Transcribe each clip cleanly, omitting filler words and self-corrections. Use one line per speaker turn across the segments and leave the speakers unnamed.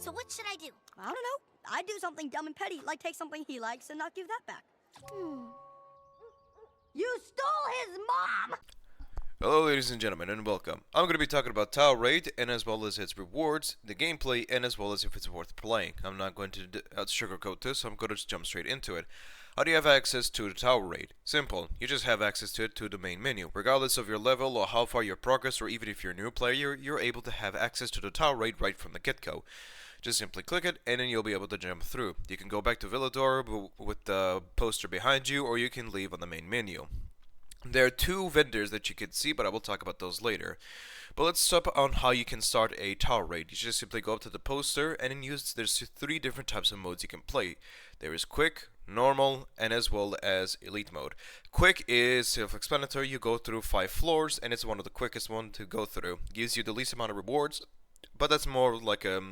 So what should I do?
I don't know. I'd do something dumb and petty, like take something he likes and not give that back. You stole his mom!
Hello ladies and gentlemen and welcome. I'm going to be talking about Tower Raid and as well as its rewards, the gameplay, and as well as if it's worth playing. I'm not going to sugarcoat this, so I'm going to just jump straight into it. How do you have access to the Tower Raid? Simple. You just have access to it to the main menu. Regardless of your level or how far you progress, or even if you're a new player, you're able to have access to the Tower Raid right from the get-go. Just simply click it and then you'll be able to jump through. You can go back to Villador with the poster behind you, or you can leave on the main menu. There are two vendors that you can see, but I will talk about those later. But let's stop on how you can start a Tower Raid. You just simply go up to the poster and then there's three different types of modes you can play. There is Quick, Normal, and as well as Elite mode. Quick is self-explanatory. You go through 5 floors and it's one of the quickest one to go through. Gives you the least amount of rewards, but that's more like a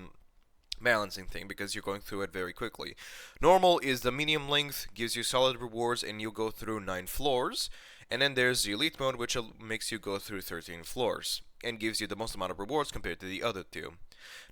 balancing thing because you're going through it very quickly. Normal is the medium length, gives you solid rewards, and you'll go through 9 floors. And then there's the Elite mode, which makes you go through 13 floors and gives you the most amount of rewards compared to the other two.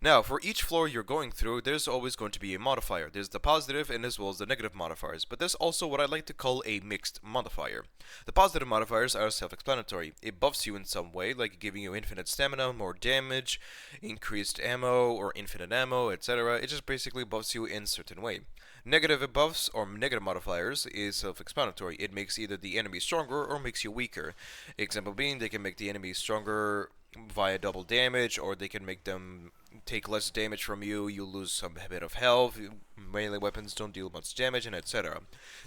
Now, for each floor you're going through, there's always going to be a modifier. There's the positive and as well as the negative modifiers, but there's also what I like to call a mixed modifier. The positive modifiers are self-explanatory. It buffs you in some way, like giving you infinite stamina, more damage, increased ammo, or infinite ammo, etc. It just basically buffs you in a certain way. Negative buffs or negative modifiers is self-explanatory. It makes either the enemy stronger or makes you weaker. Example being, they can make the enemy stronger via double damage, or they can make them take less damage from you, you lose some bit of health, melee weapons don't deal much damage, and etc.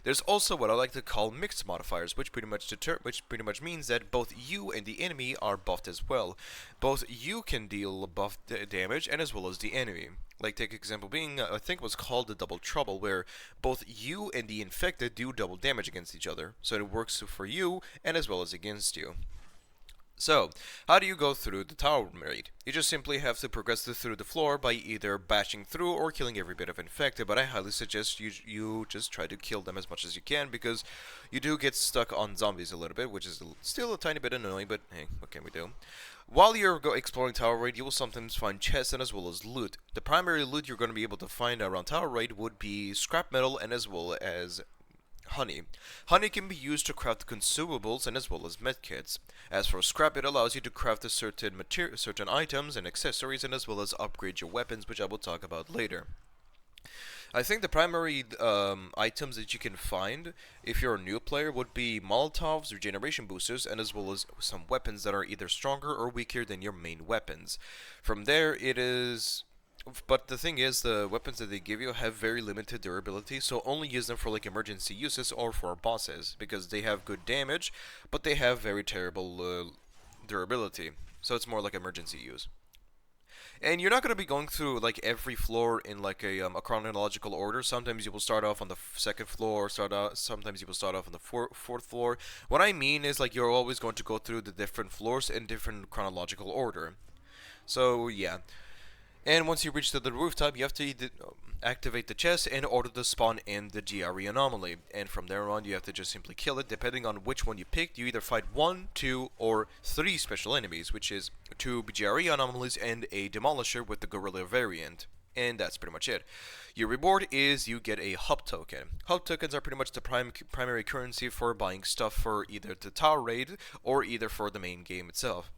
There's also what I like to call mixed modifiers, which pretty much means that both you and the enemy are buffed as well. Both you can deal buff damage and as well as the enemy. Like take example being, I think it was called the Double Trouble, where both you and the infected do double damage against each other. So it works for you and as well as against you. So, how do you go through the Tower Raid? You just simply have to progress through the floor by either bashing through or killing every bit of infected, but I highly suggest you just try to kill them as much as you can, because you do get stuck on zombies a little bit, which is still a tiny bit annoying, but hey, what can we do? While you're exploring Tower Raid, you will sometimes find chests and as well as loot. The primary loot you're going to be able to find around Tower Raid would be scrap metal and as well as honey. Honey can be used to craft consumables and as well as medkits. As for scrap, it allows you to craft certain items and accessories and as well as upgrade your weapons, which I will talk about later. I think the primary items that you can find if you're a new player would be Molotovs, regeneration boosters, and as well as some weapons that are either stronger or weaker than your main weapons. From there, it is... But the thing is, the weapons that they give you have very limited durability, so only use them for like emergency uses or for bosses, because they have good damage, but they have very terrible durability. So it's more like emergency use. And you're not going to be going through like every floor in like a chronological order. Sometimes you will start off on the second floor, sometimes you will start off on the fourth floor. What I mean is like you're always going to go through the different floors in different chronological order. So yeah. And once you reach the rooftop, you have to activate the chest in order to spawn in the GRE anomaly. And from there on, you have to just simply kill it. Depending on which one you picked, you either fight 1, 2, or 3 special enemies, which is 2 GRE anomalies and a demolisher with the gorilla variant. And that's pretty much it. Your reward is you get a hub token. Hub tokens are pretty much the primary currency for buying stuff for either the Tower Raid or either for the main game itself,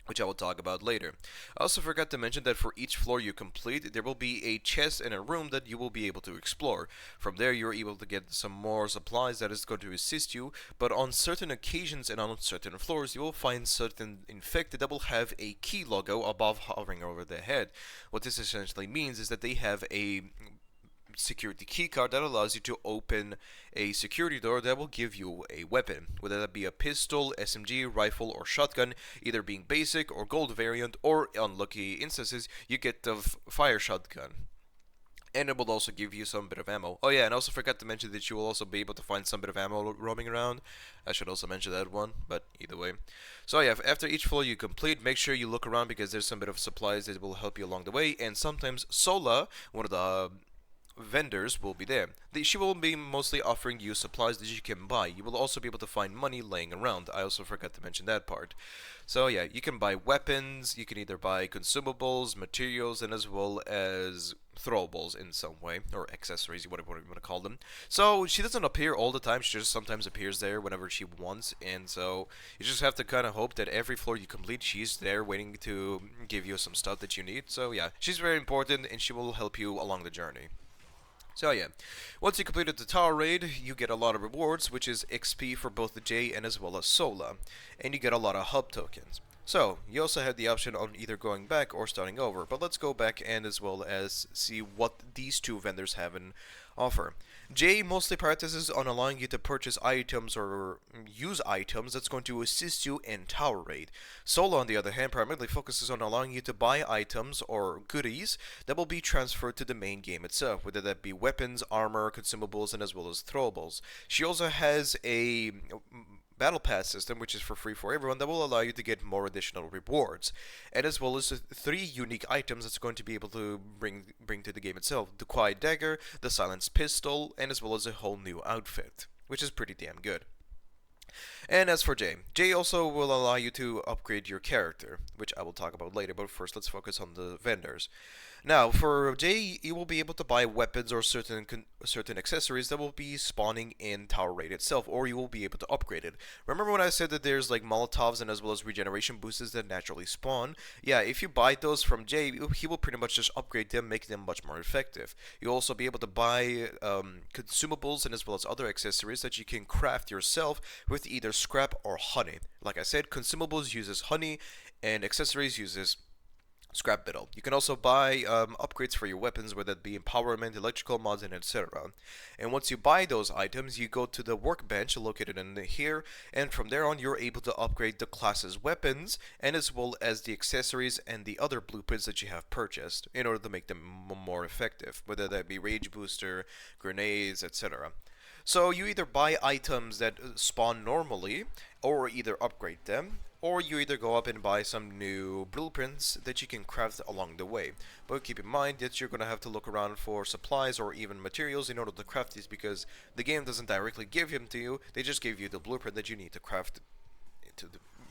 which I will talk about later. I also forgot to mention that for each floor you complete, there will be a chest in a room that you will be able to explore. From there, you're able to get some more supplies that is going to assist you, but on certain occasions and on certain floors, you will find certain infected that will have a key logo above hovering over their head. What this essentially means is that they have a security keycard that allows you to open a security door that will give you a weapon, whether that be a pistol, SMG, rifle, or shotgun, either being basic or gold variant, or unlucky instances, you get the fire shotgun. And it will also give you some bit of ammo. Oh yeah, and I also forgot to mention that you will also be able to find some bit of ammo roaming around. I should also mention that one, but either way. So yeah, after each floor you complete, make sure you look around because there's some bit of supplies that will help you along the way, and sometimes Sola, one of the vendors will be there. She will be mostly offering you supplies that you can buy. You will also be able to find money laying around. I also forgot to mention that part. So yeah, you can buy weapons, you can either buy consumables, materials, and as well as throwables in some way, or accessories, whatever you want to call them. So she doesn't appear all the time, she just sometimes appears there whenever she wants, and so you just have to kind of hope that every floor you complete, she's there waiting to give you some stuff that you need. So yeah, she's very important, and she will help you along the journey. So yeah, once you completed the tower raid, you get a lot of rewards, which is XP for both the J and as well as Sola, and you get a lot of hub tokens. So, you also have the option on either going back or starting over, but let's go back and as well as see what these two vendors have in offer. J mostly practices on allowing you to purchase items or use items that's going to assist you in tower raid. Sola, on the other hand, primarily focuses on allowing you to buy items or goodies that will be transferred to the main game itself, whether that be weapons, armor, consumables, and as well as throwables. She also has a battle pass system, which is for free for everyone, that will allow you to get more additional rewards, and as well as the 3 unique items that's going to be able to bring to the game itself: the quiet dagger, the silenced pistol, and as well as a whole new outfit, which is pretty damn good. And as for J also will allow you to upgrade your character, which I will talk about later, but first let's focus on the vendors. Now, for J, you will be able to buy weapons or certain accessories that will be spawning in Tower Raid itself, or you will be able to upgrade it. Remember when I said that there's like Molotovs and as well as regeneration boosters that naturally spawn? Yeah, if you buy those from J, he will pretty much just upgrade them, make them much more effective. You'll also be able to buy consumables and as well as other accessories that you can craft yourself with either scrap or honey. Like I said, consumables uses honey and accessories uses scrap metal. You can also buy upgrades for your weapons, whether it be empowerment, electrical mods, and etc. And once you buy those items, you go to the workbench located in here, and from there on you're able to upgrade the class's weapons and as well as the accessories and the other blueprints that you have purchased in order to make them more effective, whether that be rage booster, grenades, etc. So you either buy items that spawn normally, or either upgrade them, or you either go up and buy some new blueprints that you can craft along the way. But keep in mind that you're going to have to look around for supplies or even materials in order to craft these, because the game doesn't directly give them to you, they just give you the blueprint that you need to craft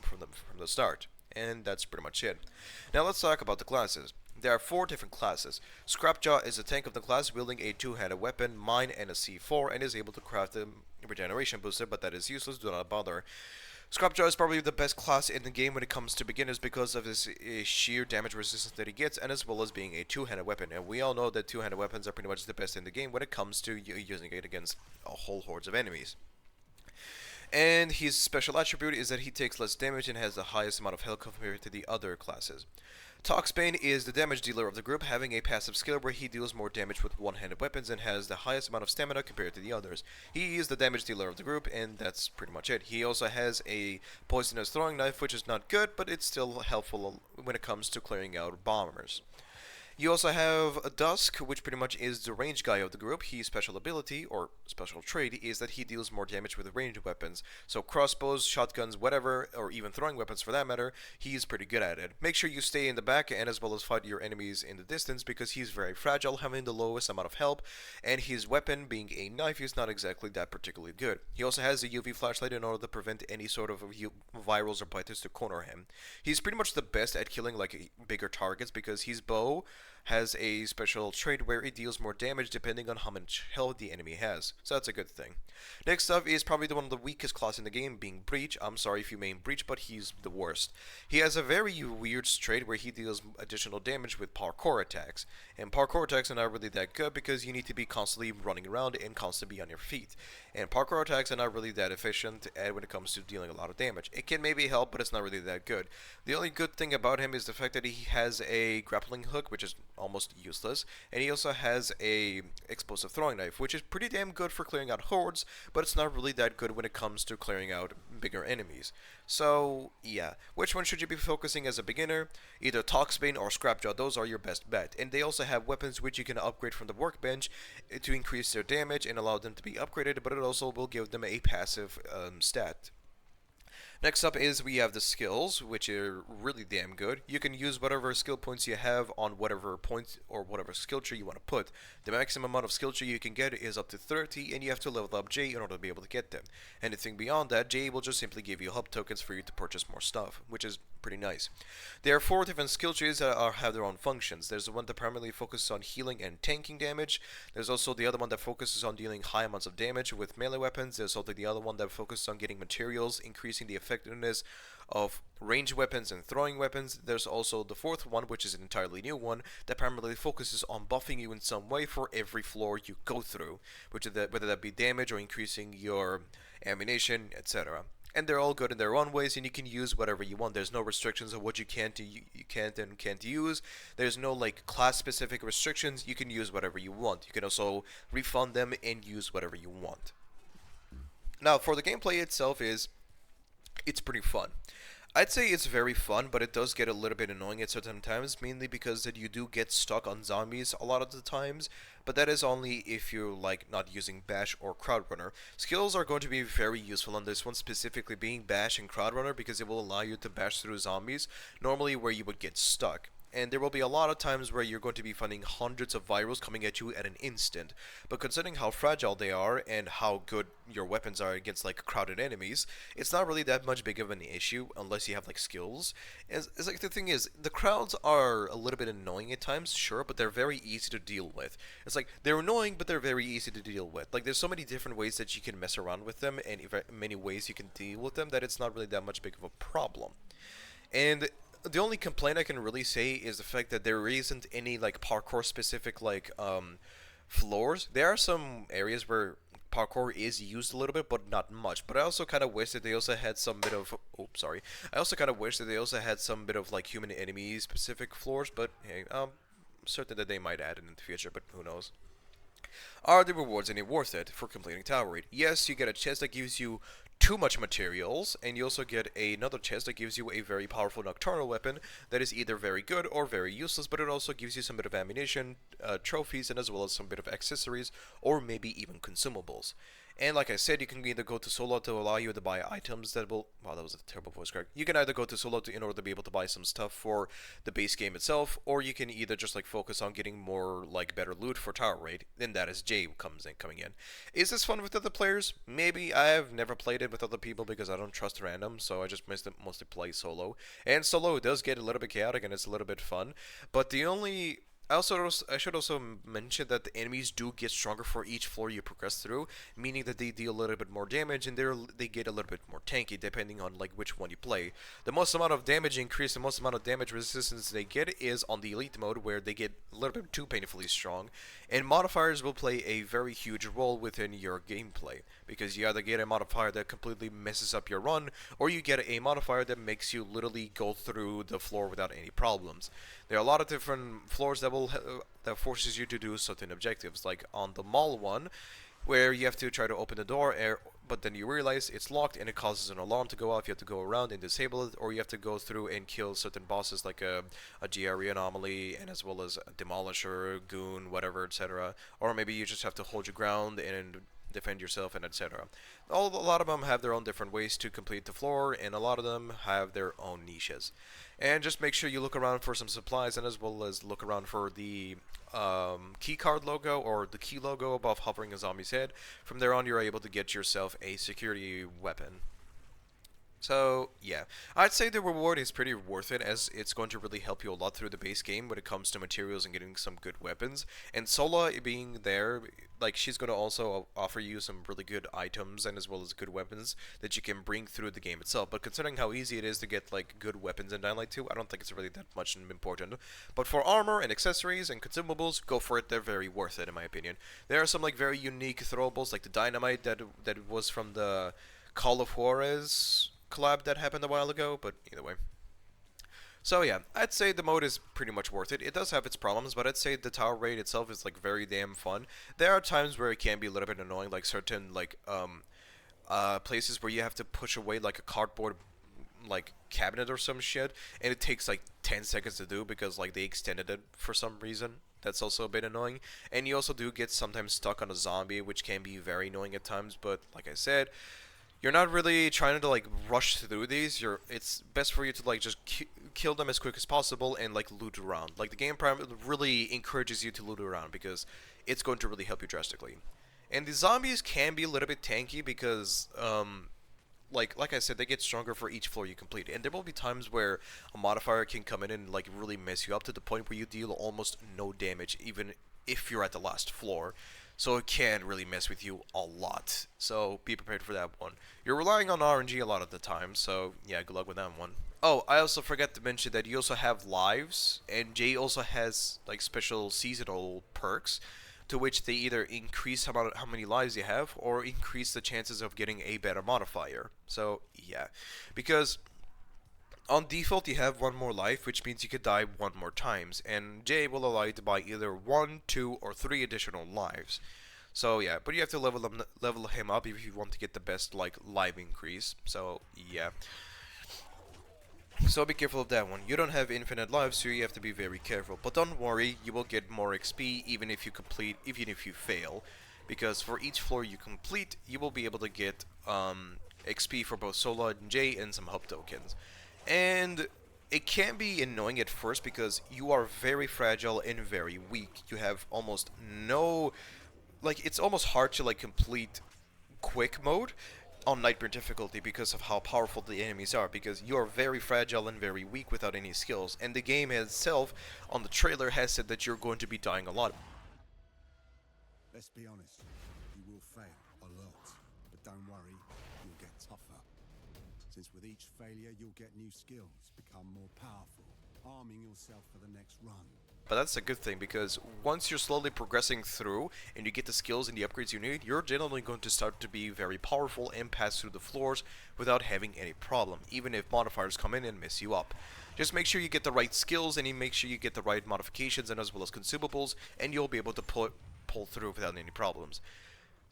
from the start. And that's pretty much it. Now let's talk about the classes. There are 4 different classes. Scrapjaw is a tank of the class wielding a 2-handed weapon, mine, and a C4, and is able to craft a regeneration booster, but that is useless, do not bother. Scrapjaw is probably the best class in the game when it comes to beginners because of his sheer damage resistance that he gets, and as well as being a 2-handed weapon. And we all know that 2-handed weapons are pretty much the best in the game when it comes to using it against a whole hordes of enemies. And his special attribute is that he takes less damage and has the highest amount of health compared to the other classes. Toxbane is the damage dealer of the group, having a passive skill where he deals more damage with one-handed weapons and has the highest amount of stamina compared to the others. He is the damage dealer of the group, and that's pretty much it. He also has a poisonous throwing knife, which is not good, but it's still helpful when it comes to clearing out bombers. You also have Dusk, which pretty much is the range guy of the group. His special ability, or special trait, is that he deals more damage with ranged weapons. So crossbows, shotguns, whatever, or even throwing weapons for that matter, he's pretty good at it. Make sure you stay in the back and as well as fight your enemies in the distance, because he's very fragile, having the lowest amount of health, and his weapon, being a knife, is not exactly that particularly good. He also has a UV flashlight in order to prevent any sort of virals or biters to corner him. He's pretty much the best at killing like bigger targets, because his bow has a special trait where it deals more damage depending on how much health the enemy has. So that's a good thing. Next up is probably one of the weakest class in the game, being Breach. I'm sorry if you main Breach, but he's the worst. He has a very weird trait where he deals additional damage with parkour attacks. And parkour attacks are not really that good because you need to be constantly running around and constantly be on your feet. And parkour attacks are not really that efficient when it comes to dealing a lot of damage. It can maybe help, but it's not really that good. The only good thing about him is the fact that he has a grappling hook, which is almost useless, and he also has a explosive throwing knife, which is pretty damn good for clearing out hordes, but it's not really that good when it comes to clearing out bigger enemies. So yeah, which one should you be focusing as a beginner? Either Toxbane or Scrapjaw, those are your best bet. And they also have weapons which you can upgrade from the workbench to increase their damage and allow them to be upgraded, but it also will give them a passive stat. Next up is we have the skills, which are really damn good. You can use whatever skill points you have on whatever point or whatever skill tree you want to put. The maximum amount of skill tree you can get is up to 30, and you have to level up J in order to be able to get them. Anything beyond that, J will just simply give you hub tokens for you to purchase more stuff, which is pretty nice. There are 4 different skill trees that have their own functions. There's the one that primarily focuses on healing and tanking damage. There's also the other one that focuses on dealing high amounts of damage with melee weapons. There's also the other one that focuses on getting materials, increasing the effectiveness of ranged weapons and throwing weapons. There's also the 4th one, which is an entirely new one, that primarily focuses on buffing you in some way for every floor you go through, whether that be damage or increasing your ammunition, etc. And they're all good in their own ways, and you can use whatever you want. There's no restrictions of what you can't and can't use. There's no like class-specific restrictions. You can use whatever you want. You can also refund them and use whatever you want. Now, for the gameplay itself, it's pretty fun. I'd say it's very fun, but it does get a little bit annoying at certain times, mainly because that you do get stuck on zombies a lot of the times, but that is only if you're like not using Bash or Crowd Runner. Skills are going to be very useful on this one, specifically being Bash and Crowd Runner, because it will allow you to bash through zombies, normally where you would get stuck. And there will be a lot of times where you're going to be finding hundreds of virals coming at you at an instant. But considering how fragile they are and how good your weapons are against like crowded enemies, it's not really that much big of an issue unless you have like skills. It's like the thing is, the crowds are a little bit annoying at times, sure, but they're very easy to deal with. It's like they're annoying, but they're very easy to deal with. Like there's so many different ways that you can mess around with them, and many ways you can deal with them, that it's not really that much big of a problem. And the only complaint I can really say is the fact that there isn't any like parkour specific like floors. There are some areas where parkour is used a little bit, but not much. But I also kind of wish that they also had some bit of I also kind of wish that they also had some bit of like human enemy specific floors. But hey, I'm certain that they might add it in the future. But who knows? Are the rewards any worth it for completing Tower Raid? Yes, you get a chest that gives you too much materials, and you also get another chest that gives you a very powerful nocturnal weapon that is either very good or very useless, but it also gives you some bit of ammunition, trophies, and as well as some bit of accessories, or maybe even consumables. And like I said, you can either go to Sola to allow you to buy items that will... Wow, that was a terrible voice crack. You can either go to Sola in order to be able to buy some stuff for the base game itself, or you can either just like focus on getting more like better loot for Tower Raid. Then that is Jay coming in. Is this fun with other players? Maybe. I have never played it with other people because I don't trust random, so I just mostly play solo. And solo does get a little bit chaotic and it's a little bit fun, but the only... I should also mention that the enemies do get stronger for each floor you progress through, meaning that they deal a little bit more damage and they get a little bit more tanky depending on like which one you play. The most amount of damage increase, the most amount of damage resistance they get is on the elite mode, where they get a little bit too painfully strong, and modifiers will play a very huge role within your gameplay, because you either get a modifier that completely messes up your run, or you get a modifier that makes you literally go through the floor without any problems. There are a lot of different floors that that forces you to do certain objectives, like on the mall one, where you have to try to open the door, but then you realize it's locked and it causes an alarm to go off. You have to go around and disable it, or you have to go through and kill certain bosses like a GRE anomaly, and as well as a demolisher, goon, whatever, etc. Or maybe you just have to hold your ground and defend yourself, and etc. A lot of them have their own different ways to complete the floor, and a lot of them have their own niches. And just make sure you look around for some supplies, and as well as look around for the keycard logo or the key logo above hovering a zombie's head. From there on, you're able to get yourself a security weapon. So, yeah, I'd say the reward is pretty worth it, as it's going to really help you a lot through the base game when it comes to materials and getting some good weapons. And Sola being there, like, she's going to also offer you some really good items and as well as good weapons that you can bring through the game itself. But considering how easy it is to get, like, good weapons in Dying Light 2, I don't think it's really that much important. But for armor and accessories and consumables, go for it. They're very worth it, in my opinion. There are some, like, very unique throwables, like the dynamite that was from the Call of Juarez collab that happened a while ago, but either way. So yeah, I'd say the mode is pretty much worth it. It does have its problems, but I'd say the tower raid itself is like very damn fun. There are times where it can be a little bit annoying, like certain like places where you have to push away like a cardboard like cabinet or some shit, and it takes like 10 seconds to do because like they extended it for some reason. That's also a bit annoying. And you also do get sometimes stuck on a zombie, which can be very annoying at times, but like I said, you're not really trying to like rush through these. It's best for you to like just kill them as quick as possible and like loot around. Like the game really encourages you to loot around because it's going to really help you drastically. And the zombies can be a little bit tanky because like I said, they get stronger for each floor you complete, and there will be times where a modifier can come in and like really mess you up to the point where you deal almost no damage, even if you're at the last floor. So it can really mess with you a lot. So be prepared for that one. You're relying on RNG a lot of the time, so yeah, good luck with that one. Oh, I also forgot to mention that you also have lives, and Jay also has like special seasonal perks to which they either increase how many lives you have or increase the chances of getting a better modifier. So yeah, because on default you have one more life, which means you could die one more times, and Jay will allow you to buy either 1, 2, or 3 additional lives. So yeah, but you have to level him up if you want to get the best like life increase. So yeah. So be careful of that one. You don't have infinite lives, so you have to be very careful. But don't worry, you will get more XP even if you fail, because for each floor you complete, you will be able to get XP for both Sola and Jay and some hub tokens. And it can be annoying at first because you are very fragile and very weak. You have almost no, like it's almost hard to like complete quick mode on Nightmare difficulty because of how powerful the enemies are, because you are very fragile and very weak without any skills, and the game itself on the trailer has said that you're going to be dying a lot.
Let's be honest, you will fail a lot, but don't worry, you'll get tougher. Since with each failure you'll get new skills, become more powerful, arming yourself for the next run.
But that's a good thing, because once you're slowly progressing through and you get the skills and the upgrades you need, you're generally going to start to be very powerful and pass through the floors without having any problem, even if modifiers come in and mess you up. Just make sure you get the right skills and you make sure you get the right modifications and as well as consumables, and you'll be able to pull through without any problems.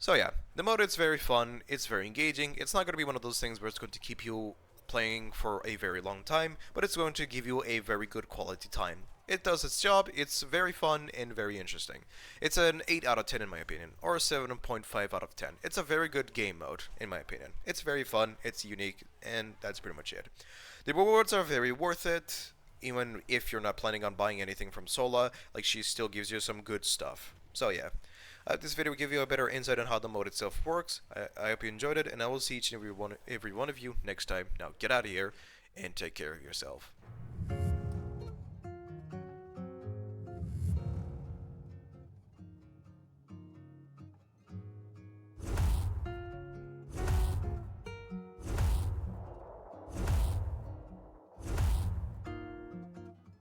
So yeah, the mode is very fun, it's very engaging. It's not going to be one of those things where it's going to keep you playing for a very long time, but it's going to give you a very good quality time. It does its job, it's very fun and very interesting. It's an 8 out of 10 in my opinion, or a 7.5 out of 10. It's a very good game mode, in my opinion. It's very fun, it's unique, and that's pretty much it. The rewards are very worth it, even if you're not planning on buying anything from Sola, like she still gives you some good stuff. So yeah, this video will give you a better insight on how the mode itself works. I hope you enjoyed it, and I will see each and every one of you next time. Now get out of here, and take care of yourself.